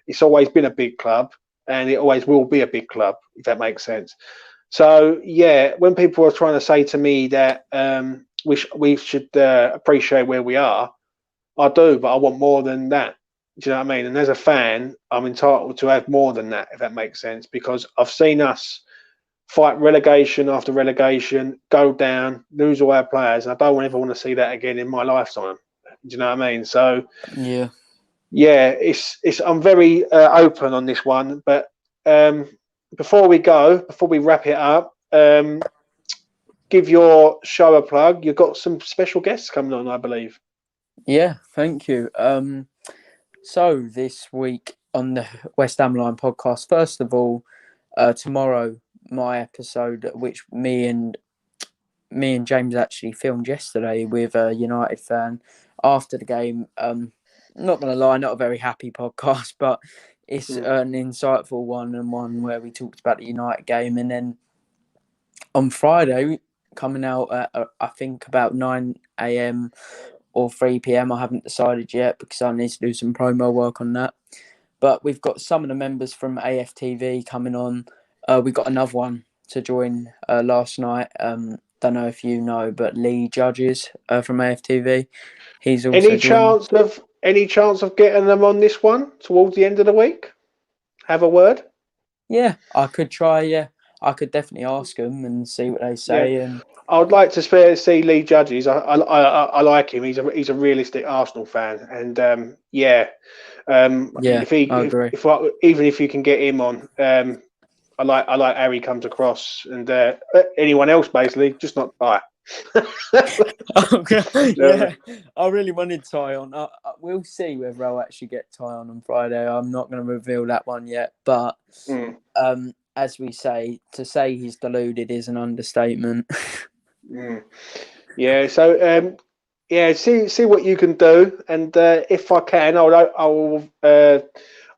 It's always been a big club, and it always will be a big club, if that makes sense. So, when people are trying to say to me that we should appreciate where we are, I do, but I want more than that. Do you know what I mean? And as a fan, I'm entitled to have more than that, if that makes sense, because I've seen us fight relegation after relegation, go down, lose all our players, and I don't ever want to see that again in my lifetime. Do you know what I mean? So, it's I'm very open on this one, but before we wrap it up, give your show a plug. You've got some special guests coming on, I believe. Yeah, thank you. So this week on the West Ham Line podcast, first of all, tomorrow, my episode, which me and James actually filmed yesterday with a United fan after the game. Not going to lie, not a very happy podcast, but it's an insightful one and one where we talked about the United game. And then on Friday, coming out at, I think, about 9 a.m. or 3 p.m. I haven't decided yet because I need to do some promo work on that. But we've got some of the members from AFTV coming on. We got another one to join last night. Don't know if you know, but Lee Judges from AFTV. He's also any chance of getting them on this one towards the end of the week? Have a word? Yeah, I could try. Yeah, I could definitely ask them and see what they say. And I would like to see Lee Judges. I like him. He's a realistic Arsenal fan, and I agree. Even if you can get him on, I like how he comes across, and anyone else basically, just not Ty. Okay. Yeah, I really wanted Ty on. We'll see whether I'll actually get Ty on Friday. I'm not going to reveal that one yet, but as we say, to say he's deluded is an understatement. Yeah. So see what you can do, and if I can, I'll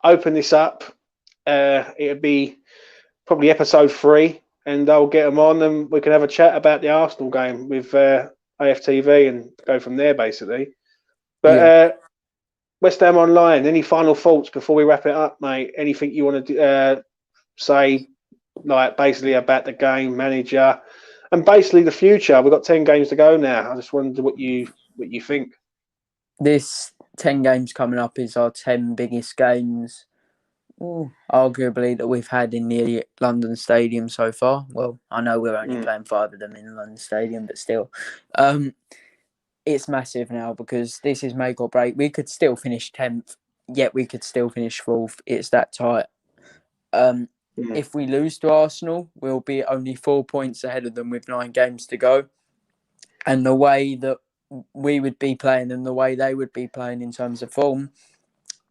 open this up. It'll be probably episode 3, and I'll get them on, and we can have a chat about the Arsenal game with AFTV and go from there, basically. But West Ham Online, any final thoughts before we wrap it up, mate? Anything you want to say, like basically about the game, manager, and basically the future? We've got 10 games to go now. I just wondered what you think. This 10 games coming up is our 10 biggest games, arguably, that we've had in the London Stadium so far. Well, I know we're only playing 5 of them in the London Stadium, but still. It's massive now because this is make or break. We could still finish 10th, yet we could still finish 4th. It's that tight. If we lose to Arsenal, we'll be only 4 points ahead of them with 9 games to go. And the way that we would be playing and the way they would be playing in terms of form,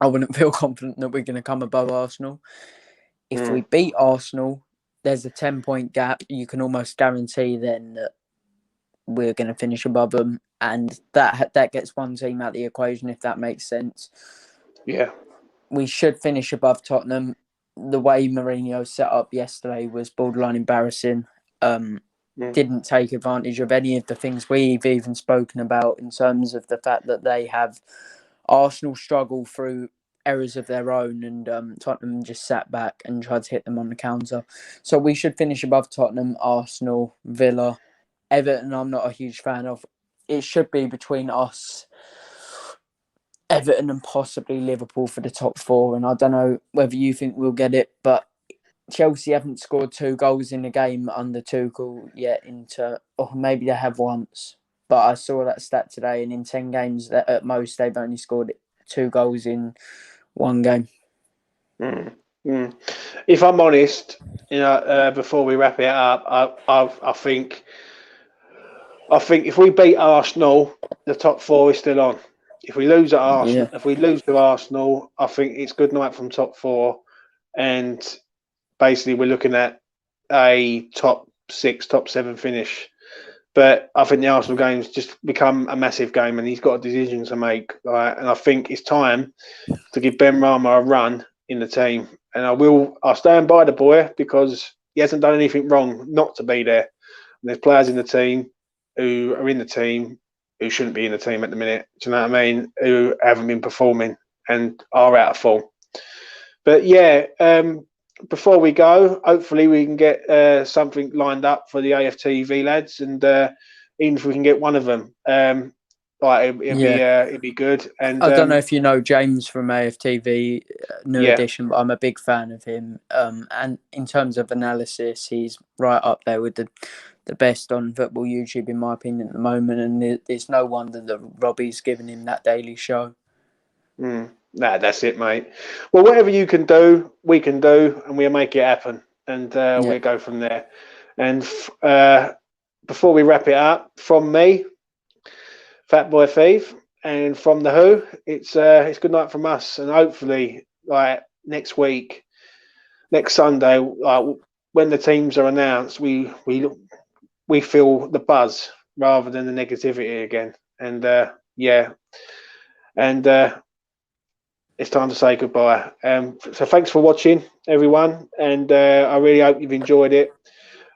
I wouldn't feel confident that we're going to come above Arsenal. If we beat Arsenal, there's a 10-point gap. You can almost guarantee then that we're going to finish above them. And that gets one team out of the equation, if that makes sense. Yeah. We should finish above Tottenham. The way Mourinho set up yesterday was borderline embarrassing. didn't take advantage of any of the things we've even spoken about in terms of the fact that they have Arsenal struggle through errors of their own, and Tottenham just sat back and tried to hit them on the counter. So we should finish above Tottenham, Arsenal, Villa, Everton. I'm not a huge fan of. It should be between us, Everton, and possibly Liverpool for the top 4. And I don't know whether you think we'll get it, but Chelsea haven't scored 2 goals in the game under Tuchel yet. Or maybe they have once, but I saw that stat today, and in 10 games, that at most they've only scored 2 goals in 1 game. If I'm honest, before we wrap it up, I think if we beat Arsenal, the top 4 is still on. If we lose at Arsenal, if we lose to Arsenal, I think it's good night from top 4, and basically we're looking at a top 6, top 7 finish. But I think the Arsenal game's just become a massive game, and he's got a decision to make. Right? And I think it's time to give Ben Rama a run in the team. And I'll stand by the boy, because he hasn't done anything wrong not to be there. And there's players in the team who are in the team who shouldn't be in the team at the minute. Do you know what I mean? Who haven't been performing and are out of form. But yeah, before we go, hopefully we can get something lined up for the AFTV lads, and even if we can get one of them, it'd be good. And I don't know if you know James from AFTV, new edition, but I'm a big fan of him. And in terms of analysis, he's right up there with the best on football YouTube, in my opinion, at the moment. And it's no wonder that Robbie's given him that daily show. That's it, mate. Well, whatever you can do, we can do, and we'll make it happen. And we'll go from there. And before we wrap it up, from me, Fat Boy Thief, and from the Who, it's good night from us. And hopefully, like next week, next Sunday, when the teams are announced, we feel the buzz rather than the negativity again. And it's time to say goodbye. So thanks for watching, everyone, and I really hope you've enjoyed it.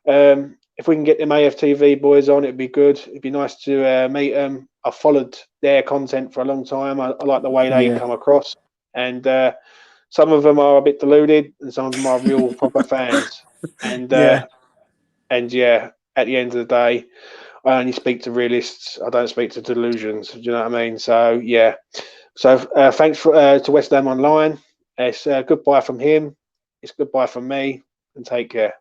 If we can get them AFTV boys on, it'd be good. It'd be nice to meet them. I've followed their content for a long time. I like the way they come across, and some of them are a bit deluded, and some of them are real proper fans. And at the end of the day, I only speak to realists. I don't speak to delusions. Do you know what I mean? So yeah. So thanks to West Ham Online. It's goodbye from him. It's goodbye from me, and take care.